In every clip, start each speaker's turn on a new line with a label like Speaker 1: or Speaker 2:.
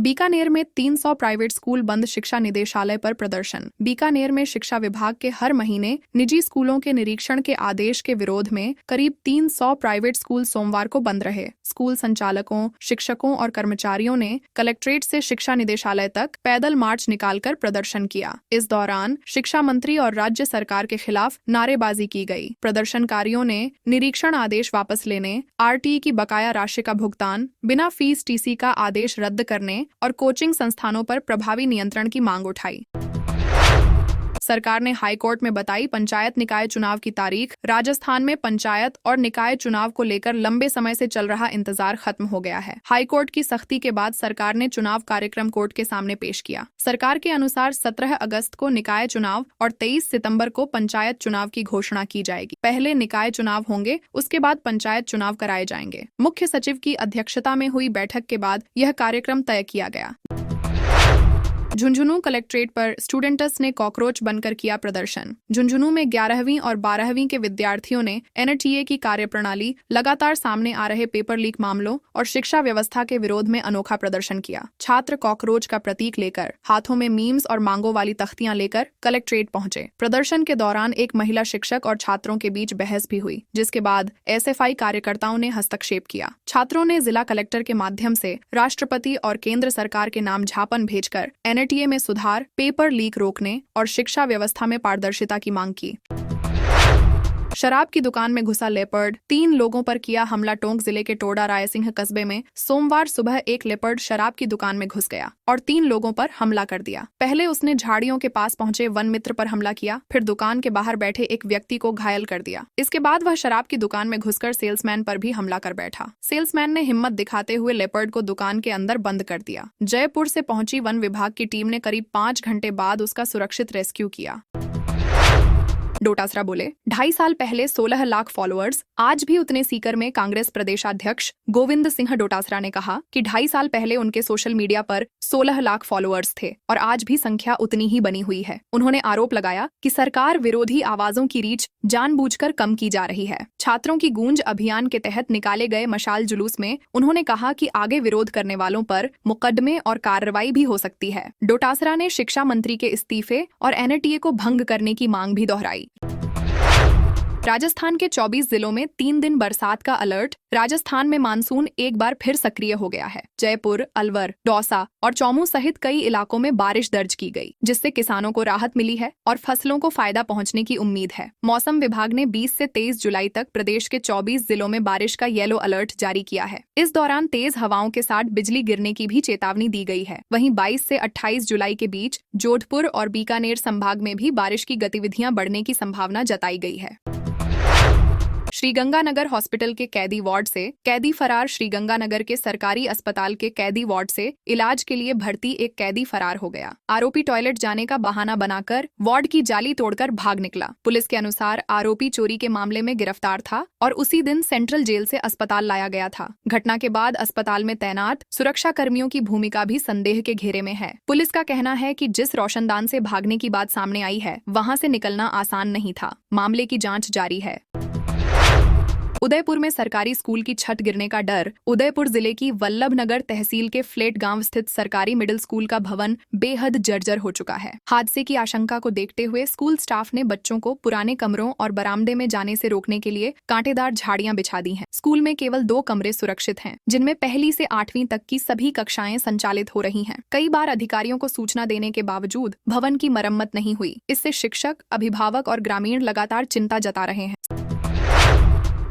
Speaker 1: बीकानेर में 300 private school बंद, शिक्षा निदेशालय पर प्रदर्शन। बीकानेर में शिक्षा विभाग के हर महीने निजी स्कूलों के निरीक्षण के आदेश के विरोध में करीब 300 प्राइवेट स्कूल सोमवार को बंद रहे। स्कूल संचालकों, शिक्षकों और कर्मचारियों ने कलेक्ट्रेट से शिक्षा निदेशालय तक पैदल मार्च निकालकर प्रदर्शन किया। इस दौरान शिक्षा मंत्री और राज्य सरकार के खिलाफ नारेबाजी की गई। प्रदर्शनकारियों ने निरीक्षण आदेश वापस लेने, आरटीई की बकाया राशि का भुगतान, बिना फीस टीसी का आदेश रद्द करने और कोचिंग संस्थानों पर प्रभावी नियंत्रण की मांग उठाई। सरकार ने हाईकोर्ट में बताई पंचायत निकाय चुनाव की तारीख। राजस्थान में पंचायत और निकाय चुनाव को लेकर लंबे समय से चल रहा इंतजार खत्म हो गया है। हाईकोर्ट की सख्ती के बाद सरकार ने चुनाव कार्यक्रम कोर्ट के सामने पेश किया। सरकार के अनुसार 17 अगस्त को निकाय चुनाव और 23 सितंबर को पंचायत चुनाव की घोषणा की जाएगी। पहले निकाय चुनाव होंगे, उसके बाद पंचायत चुनाव कराए जाएंगे। मुख्य सचिव की अध्यक्षता में हुई बैठक के बाद यह कार्यक्रम तय किया गया। झुंझुनू कलेक्ट्रेट पर स्टूडेंट्स ने कॉकरोच बनकर किया प्रदर्शन। झुंझुनू में 11वीं और 12वीं के विद्यार्थियों ने एनटीए की कार्यप्रणाली, लगातार सामने आ रहे पेपर लीक मामलों और शिक्षा व्यवस्था के विरोध में अनोखा प्रदर्शन किया। छात्र कॉकरोच का प्रतीक लेकर, हाथों में मीम्स और मांगों वाली तख्तियां लेकर कलेक्ट्रेट पहुंचे। प्रदर्शन के दौरान एक महिला शिक्षक और छात्रों के बीच बहस भी हुई, जिसके बाद एसएफआई कार्यकर्ताओं ने हस्तक्षेप किया। छात्रों ने जिला कलेक्टर के माध्यम से राष्ट्रपति और केंद्र सरकार के नाम ज्ञापन भेजकर एनटीए में सुधार, पेपर लीक रोकने और शिक्षा व्यवस्था में पारदर्शिता की मांग की। शराब की दुकान में घुसा लेपर्ड, 3 लोगों पर किया हमला। टोंक जिले के टोडा रायसिंह कस्बे में सोमवार सुबह एक लेपर्ड शराब की दुकान में घुस गया और 3 लोगों पर हमला कर दिया। पहले उसने झाड़ियों के पास पहुंचे वन मित्र पर हमला किया, फिर दुकान के बाहर बैठे एक व्यक्ति को घायल कर दिया। इसके बाद वह शराब की दुकान में घुसकर सेल्समैन पर भी हमला कर बैठा। सेल्समैन ने हिम्मत दिखाते हुए लेपर्ड को दुकान के अंदर बंद कर दिया। जयपुर से पहुंची वन विभाग की टीम ने करीब 5 घंटे बाद उसका सुरक्षित रेस्क्यू किया। डोटासरा बोले, 2.5 साल पहले 16 लाख फॉलोअर्स, आज भी उतने सीकर में कांग्रेस प्रदेशाध्यक्ष गोविंद सिंह डोटासरा ने कहा कि 2.5 साल पहले उनके सोशल मीडिया पर 16 लाख फॉलोअर्स थे और आज भी संख्या उतनी ही बनी हुई है। उन्होंने आरोप लगाया कि सरकार विरोधी आवाजों की रीच जानबूझकर कम की जा रही है। छात्रों की गूंज अभियान के तहत निकाले गए मशाल जुलूस में उन्होंने कहा कि आगे विरोध करने वालों पर मुकदमे और कार्रवाई भी हो सकती है। डोटासरा ने शिक्षा मंत्री के इस्तीफे और एनटीए को भंग करने की मांग भी दोहराई। राजस्थान के 24 जिलों में 3 दिन बरसात का अलर्ट। राजस्थान में मानसून एक बार फिर सक्रिय हो गया है। जयपुर, अलवर, दौसा और चौमू सहित कई इलाकों में बारिश दर्ज की गई, जिससे किसानों को राहत मिली है और फसलों को फायदा पहुंचने की उम्मीद है। मौसम विभाग ने 20 से 23 जुलाई तक प्रदेश के 24 जिलों में बारिश का येलो अलर्ट जारी किया है। इस दौरान तेज हवाओं के साथ बिजली गिरने की भी चेतावनी दी गई है। वहीं 22 से 28 जुलाई के बीच जोधपुर और बीकानेर संभाग में भी बारिश की गतिविधियां बढ़ने की संभावना जताई गई है। श्रीगंगानगर हॉस्पिटल के कैदी वार्ड से कैदी फरार। श्रीगंगानगर के सरकारी अस्पताल के कैदी वार्ड से इलाज के लिए भर्ती एक कैदी फरार हो गया। आरोपी टॉयलेट जाने का बहाना बनाकर वार्ड की जाली तोड़कर भाग निकला। पुलिस के अनुसार आरोपी चोरी के मामले में गिरफ्तार था और उसी दिन सेंट्रल जेल से अस्पताल लाया गया था। घटना के बाद अस्पताल में तैनात सुरक्षा कर्मियों की भूमिका भी संदेह के घेरे में है। पुलिस का कहना है कि जिस रोशनदान से भागने की बात सामने आई है, वहां से निकलना आसान नहीं था। मामले की जांच जारी है। उदयपुर में सरकारी स्कूल की छत गिरने का डर। उदयपुर जिले की वल्लभनगर तहसील के फ्लेट गांव स्थित सरकारी मिडिल स्कूल का भवन बेहद जर्जर हो चुका है। हादसे की आशंका को देखते हुए स्कूल स्टाफ ने बच्चों को पुराने कमरों और बरामदे में जाने से रोकने के लिए कांटेदार झाड़ियां बिछा दी हैं। स्कूल में केवल 2 कमरे सुरक्षित हैं, जिनमें पहली से 8वीं तक की सभी कक्षाएं संचालित हो रही हैं। कई बार अधिकारियों को सूचना देने के बावजूद भवन की मरम्मत नहीं हुई। इससे शिक्षक, अभिभावक और ग्रामीण लगातार चिंता जता रहे हैं।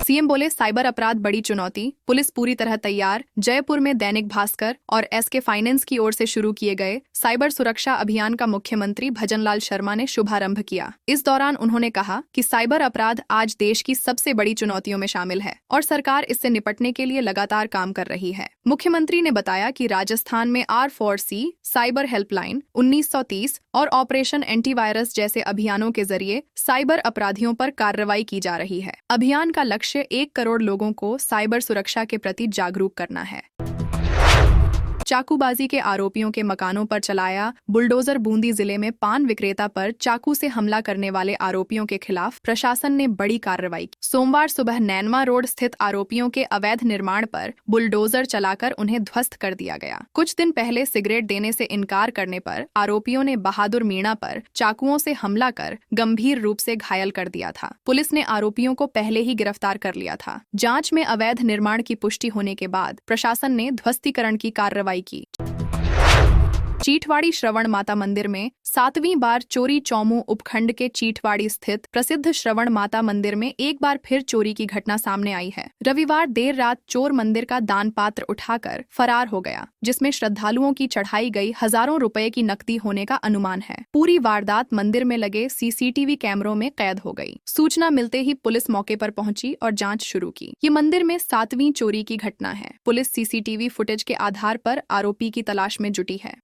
Speaker 1: सीएम बोले, साइबर अपराध बड़ी चुनौती, पुलिस पूरी तरह तैयार। जयपुर में दैनिक भास्कर और एसके फाइनेंस की ओर से शुरू किए गए साइबर सुरक्षा अभियान का मुख्यमंत्री भजनलाल शर्मा ने शुभारंभ किया। इस दौरान उन्होंने कहा कि साइबर अपराध आज देश की सबसे बड़ी चुनौतियों में शामिल है और सरकार इससे निपटने के लिए लगातार काम कर रही है। मुख्यमंत्री ने बताया कि राजस्थान में R4C, साइबर हेल्पलाइन 1930 और ऑपरेशन एंटीवायरस जैसे अभियानों के जरिए साइबर अपराधियों पर कार्रवाई की जा रही है। अभियान का लक्ष्य 1 करोड़ लोगों को साइबर सुरक्षा के प्रति जागरूक करना है। चाकूबाजी के आरोपियों के मकानों पर चलाया बुलडोजर। बूंदी जिले में पान विक्रेता पर चाकू से हमला करने वाले आरोपियों के खिलाफ प्रशासन ने बड़ी कार्रवाई की। सोमवार सुबह नैनवा रोड स्थित आरोपियों के अवैध निर्माण पर बुलडोजर चलाकर उन्हें ध्वस्त कर दिया गया। कुछ दिन पहले सिगरेट देने से इनकार करने पर आरोपियों ने बहादुर मीणा पर चाकुओं से हमला कर गंभीर रूप से घायल कर दिया था। पुलिस ने आरोपियों को पहले ही गिरफ्तार कर लिया था। जांच में अवैध निर्माण की पुष्टि होने के बाद प्रशासन ने ध्वस्तीकरण की कार्रवाई की। चीठवाड़ी श्रवण माता मंदिर में 7वीं बार चोरी। चौमू उपखंड के चीठवाड़ी स्थित प्रसिद्ध श्रवण माता मंदिर में एक बार फिर चोरी की घटना सामने आई है। रविवार देर रात चोर मंदिर का दान पात्र उठाकर फरार हो गया, जिसमें श्रद्धालुओं की चढ़ाई गई हजारों रुपए की नकदी होने का अनुमान है। पूरी वारदात मंदिर में लगे सीसीटीवी कैमरों में कैद हो गई। सूचना मिलते ही पुलिस मौके पर पहुंची और जांच शुरू की। ये मंदिर में 7वीं चोरी की घटना है। पुलिस सीसीटीवी फुटेज के आधार पर आरोपी की तलाश में जुटी है।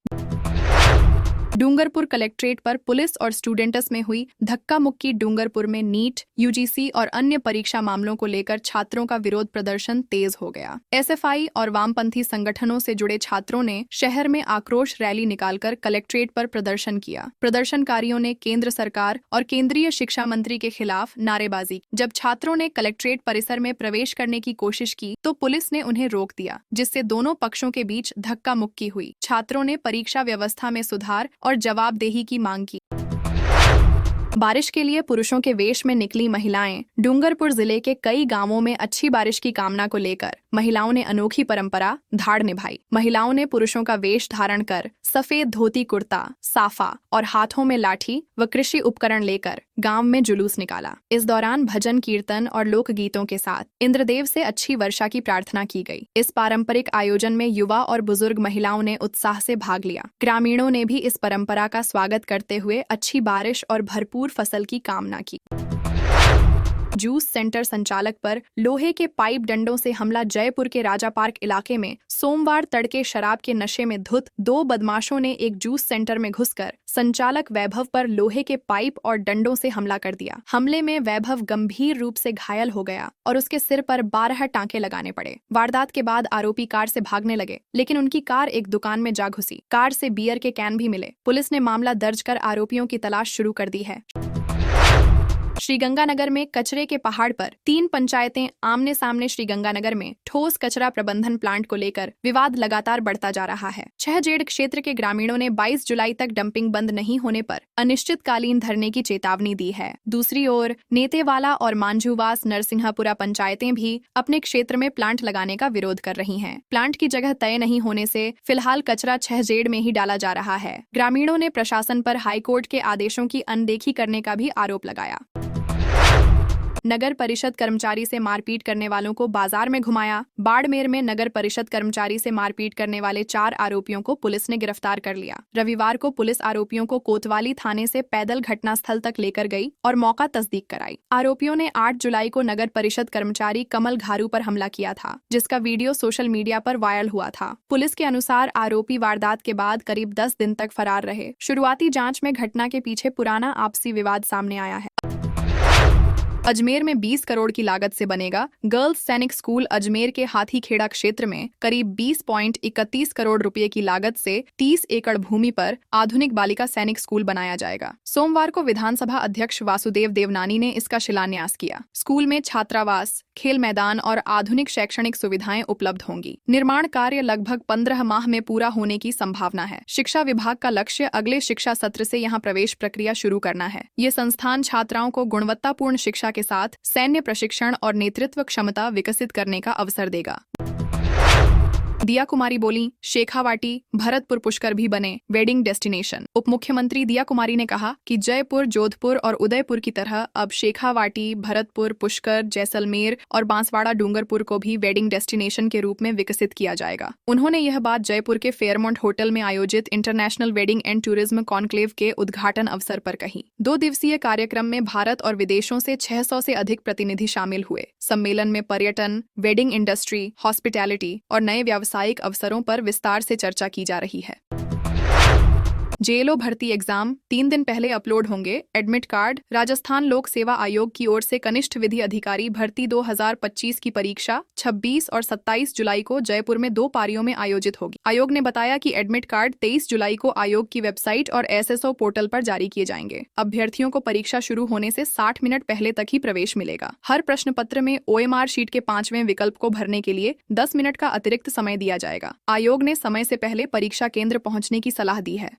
Speaker 1: डूंगरपुर कलेक्ट्रेट पर पुलिस और स्टूडेंट्स में हुई धक्का मुक्की। डूंगरपुर में नीट, यूजीसी और अन्य परीक्षा मामलों को लेकर छात्रों का विरोध प्रदर्शन तेज हो गया। एसएफआई और वामपंथी संगठनों से जुड़े छात्रों ने शहर में आक्रोश रैली निकालकर कलेक्ट्रेट पर प्रदर्शन किया। प्रदर्शनकारियों ने केंद्र सरकार और केंद्रीय शिक्षा मंत्री के खिलाफ नारेबाजी की। जब छात्रों ने कलेक्ट्रेट परिसर में प्रवेश करने की कोशिश की तो पुलिस ने उन्हें रोक दिया, जिससे दोनों पक्षों के बीच धक्का मुक्की हुई। छात्रों ने परीक्षा व्यवस्था में सुधार और जवाबदेही की मांग की। बारिश के लिए पुरुषों के वेश में निकली महिलाएं। डूंगरपुर जिले के कई गांवों में अच्छी बारिश की कामना को लेकर महिलाओं ने अनोखी परंपरा धाड़ निभाई। महिलाओं ने पुरुषों का वेश धारण कर सफेद धोती कुर्ता, साफा और हाथों में लाठी व कृषि उपकरण लेकर गांव में जुलूस निकाला। इस दौरान भजन कीर्तन और लोक गीतों के साथ इंद्रदेव से अच्छी वर्षा की प्रार्थना की गई। इस पारंपरिक आयोजन में युवा और बुजुर्ग महिलाओं ने उत्साह से भाग लिया। ग्रामीणों ने भी इस परंपरा का स्वागत करते हुए अच्छी बारिश और भरपूर फसल की कामना की। जूस सेंटर संचालक पर लोहे के पाइप डंडों से हमला। जयपुर के राजा पार्क इलाके में सोमवार तड़के शराब के नशे में धुत 2 बदमाशों ने एक जूस सेंटर में घुसकर संचालक वैभव पर लोहे के पाइप और डंडों से हमला कर दिया। हमले में वैभव गंभीर रूप से घायल हो गया और उसके सिर पर 12 टांके लगाने पड़े। वारदात के बाद आरोपी कार से भागने लगे, लेकिन उनकी कार एक दुकान में जा घुसी। कार से बियर के कैन भी मिले। पुलिस ने मामला दर्ज कर आरोपियों की तलाश शुरू कर दी है। श्रीगंगानगर में कचरे के पहाड़ पर 3 पंचायतें आमने सामने। श्रीगंगानगर में ठोस कचरा प्रबंधन प्लांट को लेकर विवाद लगातार बढ़ता जा रहा है। छहजेड़ क्षेत्र के ग्रामीणों ने 22 जुलाई तक डंपिंग बंद नहीं होने पर अनिश्चितकालीन धरने की चेतावनी दी है। दूसरी ओर नेतेवाला और मांझूवास नरसिंहपुरा पंचायतें भी अपने क्षेत्र में प्लांट लगाने का विरोध कर रही हैं। प्लांट की जगह तय नहीं होने से फिलहाल कचरा छहजेड़ में ही डाला जा रहा है। ग्रामीणों ने प्रशासन पर हाईकोर्ट के आदेशों की अनदेखी करने का भी आरोप लगाया। नगर परिषद कर्मचारी से मारपीट करने वालों को बाजार में घुमाया। बाड़मेर में नगर परिषद कर्मचारी से मारपीट करने वाले 4 आरोपियों को पुलिस ने गिरफ्तार कर लिया। रविवार को पुलिस आरोपियों को कोतवाली थाने से पैदल घटनास्थल तक लेकर गई और मौका तस्दीक कराई। आरोपियों ने 8 जुलाई को नगर परिषद कर्मचारी कमल घारू पर हमला किया था, जिसका वीडियो सोशल मीडिया पर वायरल हुआ था। पुलिस के अनुसार आरोपी वारदात के बाद करीब 10 दिन तक फरार रहे। शुरुआती जाँच में घटना के पीछे पुराना आपसी विवाद सामने आया है। अजमेर में 20 करोड़ की लागत से बनेगा गर्ल्स सैनिक स्कूल। अजमेर के हाथीखेड़ा क्षेत्र में करीब 20.31 करोड़ रुपए की लागत से 30 एकड़ भूमि पर आधुनिक बालिका सैनिक स्कूल बनाया जाएगा। सोमवार को विधानसभा अध्यक्ष वासुदेव देवनानी ने इसका शिलान्यास किया। स्कूल में छात्रावास, खेल मैदान और आधुनिक शैक्षणिक सुविधाएं उपलब्ध होंगी। निर्माण कार्य लगभग 15 माह में पूरा होने की संभावना है। शिक्षा विभाग का लक्ष्य अगले शिक्षा सत्र से यहां प्रवेश प्रक्रिया शुरू करना है। ये संस्थान छात्राओं को गुणवत्तापूर्ण शिक्षा के साथ सैन्य प्रशिक्षण और नेतृत्व क्षमता विकसित करने का अवसर देगा। दिया कुमारी बोली, शेखावाटी भरतपुर पुष्कर भी बने वेडिंग डेस्टिनेशन। उप मुख्यमंत्री दिया कुमारी ने कहा कि जयपुर, जोधपुर और उदयपुर की तरह अब शेखावाटी, भरतपुर, पुष्कर, जैसलमेर और बांसवाड़ा डूंगरपुर को भी वेडिंग डेस्टिनेशन के रूप में विकसित किया जाएगा। उन्होंने यह बात जयपुर के फेयरमाउंट होटल में आयोजित international wedding and tourism conclave के उद्घाटन अवसर पर कही। 2 दिवसीय कार्यक्रम में भारत और विदेशों से 600 से अधिक प्रतिनिधि शामिल हुए। सम्मेलन में पर्यटन, वेडिंग इंडस्ट्री, हॉस्पिटैलिटी और नए व्यावसायिक अवसरों पर विस्तार से चर्चा की जा रही है। जेएलओ भर्ती एग्जाम 3 दिन पहले अपलोड होंगे एडमिट कार्ड। राजस्थान लोक सेवा आयोग की ओर से कनिष्ठ विधि अधिकारी भर्ती 2025 की परीक्षा 26 और 27 जुलाई को जयपुर में 2 पारियों में आयोजित होगी। आयोग ने बताया कि एडमिट कार्ड 23 जुलाई को आयोग की वेबसाइट और एसएसओ पोर्टल पर जारी किए जाएंगे। अभ्यर्थियों को परीक्षा शुरू होने से 60 मिनट पहले तक ही प्रवेश मिलेगा। हर प्रश्न पत्र में ओएमआर शीट के 5वें विकल्प को भरने के लिए 10 मिनट का अतिरिक्त समय दिया जाएगा। आयोग ने समय से पहले परीक्षा केंद्र पहुंचने की सलाह दी है।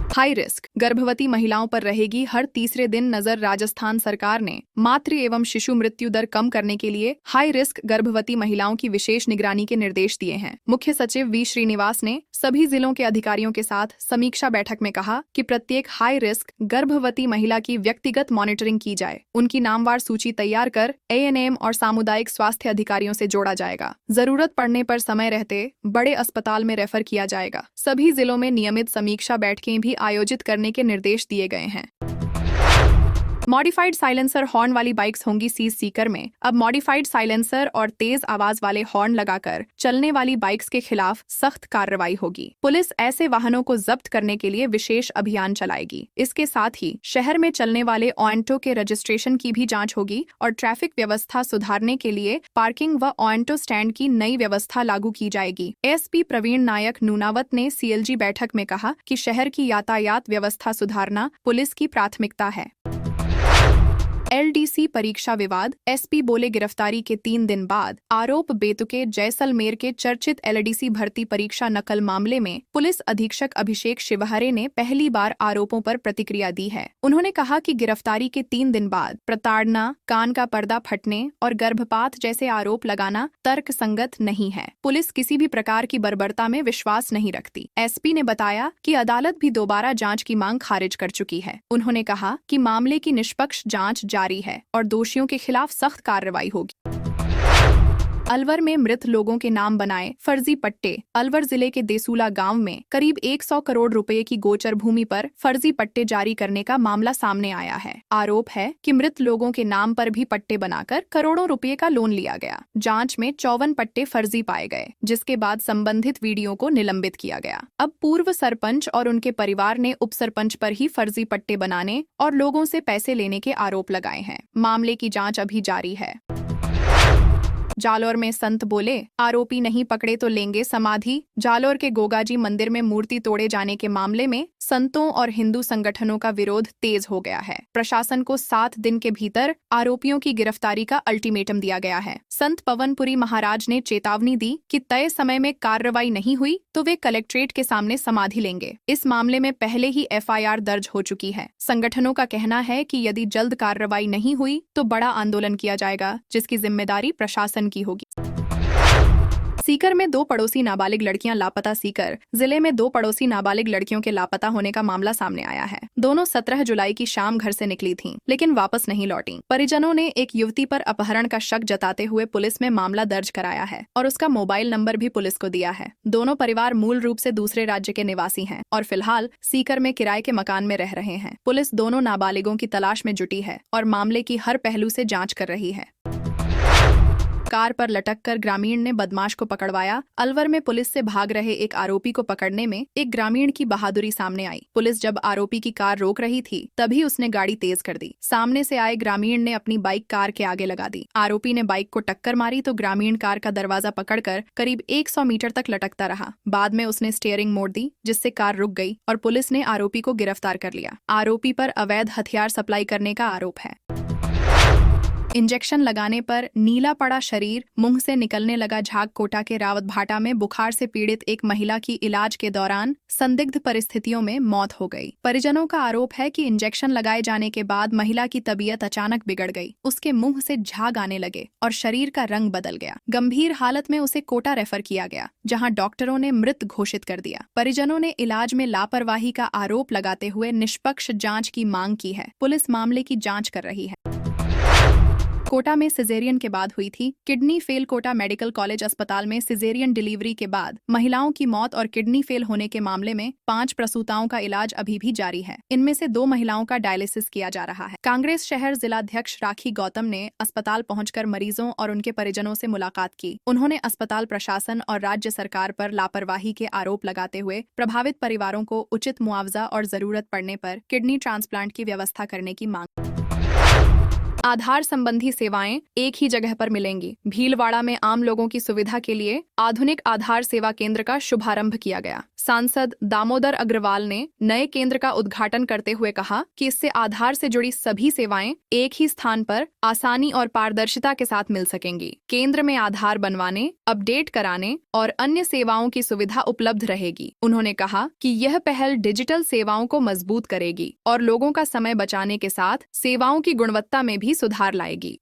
Speaker 1: हाई रिस्क गर्भवती महिलाओं पर रहेगी हर तीसरे दिन नजर। राजस्थान सरकार ने मातृ एवं शिशु मृत्यु दर कम करने के लिए हाई रिस्क गर्भवती महिलाओं की विशेष निगरानी के निर्देश दिए हैं। मुख्य सचिव वी श्रीनिवास ने सभी जिलों के अधिकारियों के साथ समीक्षा बैठक में कहा कि प्रत्येक हाई रिस्क गर्भवती महिला की व्यक्तिगत मॉनिटरिंग की जाए। उनकी नामवार सूची तैयार कर एएनएम और सामुदायिक स्वास्थ्य अधिकारियों से जोड़ा जाएगा। जरूरत पड़ने पर समय रहते बड़े अस्पताल में रेफर किया जाएगा। सभी जिलों में नियमित समीक्षा बैठकें भी आयोजित करने के निर्देश दिए गए हैं। मॉडिफाइड साइलेंसर हॉर्न वाली बाइक्स होंगी सीज। सीकर में अब मॉडिफाइड साइलेंसर और तेज आवाज वाले हॉर्न लगाकर चलने वाली बाइक्स के खिलाफ सख्त कार्रवाई होगी। पुलिस ऐसे वाहनों को जब्त करने के लिए विशेष अभियान चलाएगी। इसके साथ ही शहर में चलने वाले ऑयंटो के रजिस्ट्रेशन की भी जांच होगी और ट्रैफिक व्यवस्था सुधारने के लिए पार्किंग व ऑयंटो स्टैंड की नई व्यवस्था लागू की जाएगी। एसपी प्रवीण नायक नूनावत ने सीएलजी बैठक में कहा कि शहर की यातायात व्यवस्था सुधारना पुलिस की प्राथमिकता है। एलडीसी परीक्षा विवाद। एसपी बोले गिरफ्तारी के 3 दिन बाद आरोप बेतुके। जैसलमेर के चर्चित एलडीसी भर्ती परीक्षा नकल मामले में पुलिस अधीक्षक अभिषेक शिवहरे ने पहली बार आरोपों पर प्रतिक्रिया दी है। उन्होंने कहा कि गिरफ्तारी के 3 दिन बाद प्रताड़ना, कान का पर्दा फटने और गर्भपात जैसे आरोप लगाना तर्कसंगत नहीं है। पुलिस किसी भी प्रकार की बर्बरता में विश्वास नहीं रखती। एसपी ने बताया कि अदालत भी दोबारा जांच की मांग खारिज कर चुकी है। उन्होंने कहा कि मामले की निष्पक्ष जांच जारी है और दोषियों के खिलाफ सख्त कार्रवाई होगी। अलवर में मृत लोगों के नाम बनाए फर्जी पट्टे। अलवर जिले के देसूला गांव में करीब 100 करोड़ रुपए की गोचर भूमि पर फर्जी पट्टे जारी करने का मामला सामने आया है। आरोप है कि मृत लोगों के नाम पर भी पट्टे बनाकर करोड़ों रुपए का लोन लिया गया। जांच में 54 पट्टे फर्जी पाए गए, जिसके बाद संबंधित वीडियो को निलंबित किया गया। अब पूर्व सरपंच और उनके परिवार ने उप सरपंच पर ही फर्जी पट्टे बनाने और लोगों से पैसे लेने के आरोप लगाए हैं। मामले की जाँच अभी जारी है। जालोर में संत बोले आरोपी नहीं पकड़े तो लेंगे समाधि। जालोर के गोगाजी मंदिर में मूर्ति तोड़े जाने के मामले में संतों और हिंदू संगठनों का विरोध तेज हो गया है। प्रशासन को 7 दिन के भीतर आरोपियों की गिरफ्तारी का अल्टीमेटम दिया गया है। संत पवनपुरी महाराज ने चेतावनी दी कि तय समय में कार्रवाई नहीं हुई तो वे कलेक्ट्रेट के सामने समाधि लेंगे। इस मामले में पहले ही एफआईआर दर्ज हो चुकी है। संगठनों का कहना है कि यदि जल्द कार्रवाई नहीं हुई तो बड़ा आंदोलन किया जाएगा, जिसकी जिम्मेदारी प्रशासन की होगी। सीकर में 2 पड़ोसी नाबालिग लड़कियां लापता। सीकर जिले में 2 पड़ोसी नाबालिग लड़कियों के लापता होने का मामला सामने आया है। दोनों 17 जुलाई की शाम घर से निकली थीं, लेकिन वापस नहीं लौटीं। परिजनों ने एक युवती पर अपहरण का शक जताते हुए पुलिस में मामला दर्ज कराया है और उसका मोबाइल नंबर भी पुलिस को दिया है। दोनों परिवार मूल रूप से दूसरे राज्य के निवासी हैं और फिलहाल सीकर में किराए के मकान में रह रहे हैं। पुलिस दोनों नाबालिगों की तलाश में जुटी है और मामले की हर पहलू से जाँच कर रही है। कार पर लटककर ग्रामीण ने बदमाश को पकड़वाया। अलवर में पुलिस से भाग रहे एक आरोपी को पकड़ने में एक ग्रामीण की बहादुरी सामने आई। पुलिस जब आरोपी की कार रोक रही थी तभी उसने गाड़ी तेज कर दी। सामने से आए ग्रामीण ने अपनी बाइक कार के आगे लगा दी। आरोपी ने बाइक को टक्कर मारी तो ग्रामीण कार का दरवाजा पकड़कर करीब 100 मीटर तक लटकता रहा। बाद में उसने स्टीयरिंग मोड़ दी, जिससे कार रुक गई और पुलिस ने आरोपी को गिरफ्तार कर लिया। आरोपी पर अवैध हथियार सप्लाई करने का आरोप है। इंजेक्शन लगाने पर नीला पड़ा शरीर, मुंह से निकलने लगा झाग। कोटा के रावतभाटा में बुखार से पीड़ित एक महिला की इलाज के दौरान संदिग्ध परिस्थितियों में मौत हो गई। परिजनों का आरोप है कि इंजेक्शन लगाए जाने के बाद महिला की तबीयत अचानक बिगड़ गई। उसके मुंह से झाग आने लगे और शरीर का रंग बदल गया। गंभीर हालत में उसे कोटा रेफर किया गया, जहां डॉक्टरों ने मृत घोषित कर दिया। परिजनों ने इलाज में लापरवाही का आरोप लगाते हुए निष्पक्ष जाँच की मांग की है। पुलिस मामले की जाँच कर रही है। कोटा में सिजेरियन के बाद हुई थी kidney fail. Kota medical college अस्पताल में सिजेरियन डिलीवरी के बाद महिलाओं की मौत और किडनी फेल होने के मामले में 5 प्रसूताओं का इलाज अभी भी जारी है। इनमें से 2 महिलाओं का डायलिसिस किया जा रहा है। कांग्रेस शहर जिलाध्यक्ष राखी गौतम ने अस्पताल पहुंचकर मरीजों और उनके परिजनों से मुलाकात की। उन्होंने अस्पताल प्रशासन और राज्य सरकार पर लापरवाही के आरोप लगाते हुए प्रभावित परिवारों को उचित मुआवजा और जरूरत पड़ने पर किडनी ट्रांसप्लांट की व्यवस्था करने की मांग। आधार संबंधी सेवाएं एक ही जगह पर मिलेंगी। भीलवाड़ा में आम लोगों की सुविधा के लिए आधुनिक आधार सेवा केंद्र का शुभारंभ किया गया। सांसद दामोदर अग्रवाल ने नए केंद्र का उद्घाटन करते हुए कहा कि इससे आधार से जुड़ी सभी सेवाएं एक ही स्थान पर आसानी और पारदर्शिता के साथ मिल सकेंगी। केंद्र में आधार बनवाने, अपडेट कराने और अन्य सेवाओं की सुविधा उपलब्ध रहेगी। उन्होंने कहा कि यह पहल डिजिटल सेवाओं को मजबूत करेगी और लोगों का समय बचाने के साथ सेवाओं की गुणवत्ता में भी सुधार लाएगी।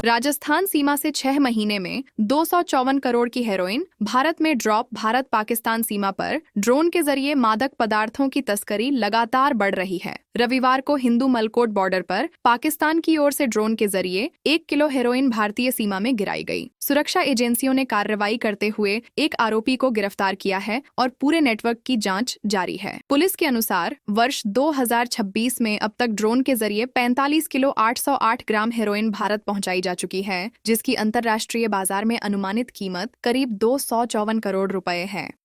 Speaker 1: राजस्थान सीमा से 6 महीने में 254 करोड़ की हेरोइन भारत में ड्रॉप। भारत पाकिस्तान सीमा पर ड्रोन के जरिए मादक पदार्थों की तस्करी लगातार बढ़ रही है। रविवार को हिंदू मलकोट बॉर्डर पर पाकिस्तान की ओर से ड्रोन के जरिए 1 किलो हेरोइन भारतीय सीमा में गिराई गई। सुरक्षा एजेंसियों ने कार्रवाई करते हुए एक आरोपी को गिरफ्तार किया है और पूरे नेटवर्क की जांच जारी है। पुलिस के अनुसार वर्ष 2026 में अब तक ड्रोन के जरिए 45 किलो 808 ग्राम हेरोइन भारत पहुंचाई जा चुकी है, जिसकी अंतर्राष्ट्रीय बाजार में अनुमानित कीमत करीब 254 करोड़ रुपए है।